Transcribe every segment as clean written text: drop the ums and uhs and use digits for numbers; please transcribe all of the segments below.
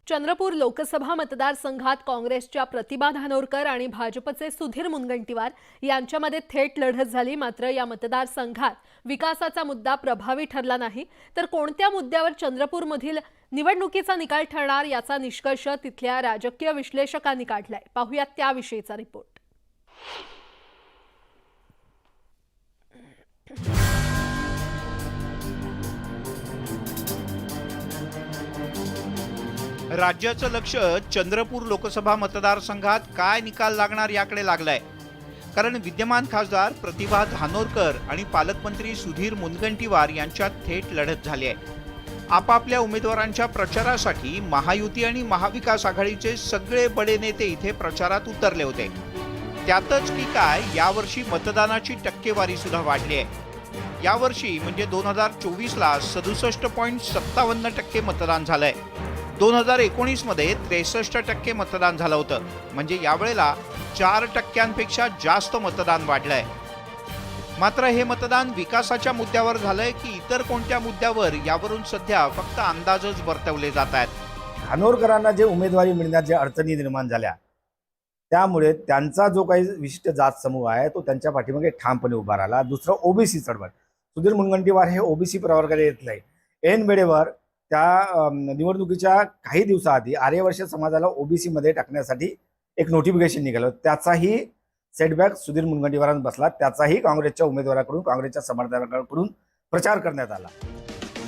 चंद्रपूर लोकसभा मतदारसंघात काँग्रेसच्या प्रतिभा धानोरकर आणि भाजपचे सुधीर मुनगंटीवार यांच्यामध्ये थेट लढत झाली। मात्र या मतदारसंघात विकासाचा मुद्दा प्रभावी ठरला नाही, तर कोणत्या मुद्द्यावर चंद्रपूरमधील निवडणुकीचा निकाल ठरणार याचा निष्कर्ष तिथल्या राजकीय विश्लेषकांनी काढलाय। पाहूयात त्याविषयीचा रिपोर्ट। राज्याचं लक्ष चंद्रपूर लोकसभा मतदारसंघात काय निकाल लागणार याकडे लागलाय। कारण विद्यमान खासदार प्रतिभा धानोरकर आणि पालकमंत्री सुधीर मुनगंटीवार यांच्यात थेट लढत झाली आहे। आपापल्या उमेदवारांच्या प्रचारासाठी महायुती आणि महाविकास आघाडीचे सगळे बडे नेते इथे प्रचारात उतरले होते। त्यातच की काय यावर्षी मतदानाची टक्केवारी सुद्धा वाढली आहे। यावर्षी म्हणजे 2024 ला 67.57% मतदान झालंय। 2019 मध्ये 63% मतदान झालं होतं, म्हणजे यावेळेला 4% जास्त मतदान वाढलंय। मात्र हे मतदान विकासाच्या मुद्द्यावर झालंय की इतर कोणत्या मुद्द्यावर, यावरून सध्या फक्त अंदाजच वर्तवले जात आहेत। धानोरकरांना जे उमेदवारी मिळण्यात जे अडचणी निर्माण झाल्या, त्यामुळे त्यांचा जो काही विशिष्ट जात समूह आहे तो त्यांच्या पाठीमागे ठामपणे उभा राहिला। दुसरं ओबीसी चळवळ, सुधीर मुनगंटीवार हे ओबीसी प्रवर्गाला येत नाही। ऐन वेळेवर त्या निवडणुकीच्या काही दिवसाआधी आर्यवैश्य समाजाला ओबीसी मध्ये टाकण्यासाठी एक नोटिफिकेशन निघालं। त्याचाही सेटबॅक सुधीर मुनगंटीवारांना बसला। त्याचाही काँग्रेसच्या उमेदवाराकडून, काँग्रेसच्या समर्थकांकडून प्रचार करण्यात आला।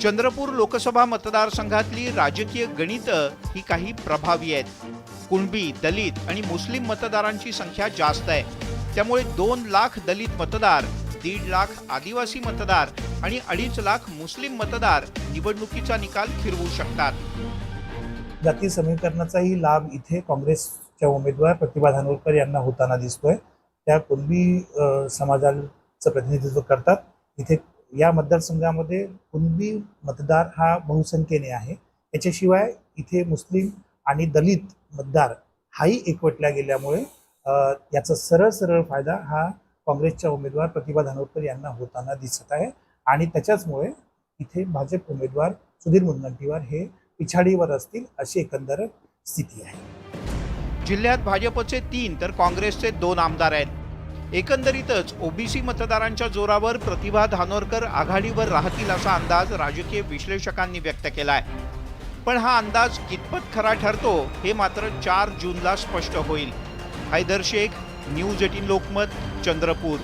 चंद्रपूर लोकसभा मतदारसंघातली राजकीय गणितं ही काही प्रभावी आहेत। कुणबी, दलित आणि मुस्लिम मतदारांची संख्या जास्त आहे, त्यामुळे 2 लाख दलित मतदार, 1.5 लाख आदिवासी मतदार आणि 2.5 लाख मुस्लिम मतदार निवडणुकीचा निकाल फिरवू शकतात। जाती समीकरणाचाही लाभ इथे काँग्रेसच्या उमेदवार प्रतिभा धानोरकर यांना होताना दिसतोय। त्या कुणबी समाजाचं प्रतिनिधित्व करतात। इथे या मतदारसंघामध्ये कुणबी मतदार हा बहुसंख्येने आहे। याच्याशिवाय इथे मुस्लिम आणि दलित मतदार हाही एकवटल्या गेल्यामुळे याचा सरळ फायदा हा काँग्रेसच्या उमेदवार प्रतिभा धानोरकर यांना होताना दिसत आहे। आणि त्याच्याचमुळे इथे भाजप उमेदवार सुधीर मुनगंटीवार हे पिछाडीवर असतील अशी एकंदर स्थिती आहे। जिल्ह्यात भाजपचे 3 तर काँग्रेसचे 2 आमदार आहेत। एकंदरीतच ओबीसी मतदारांच्या जोरावर प्रतिभा धानोरकर आघाडीवर राहतील असा अंदाज राजकीय विश्लेषकांनी व्यक्त केलाय। पण हा अंदाज कितपत खरा ठरतो हे मात्र 4 जूनला स्पष्ट होईल। हैदर शेख, न्यूज 18 लोकमत, चंद्रपूर।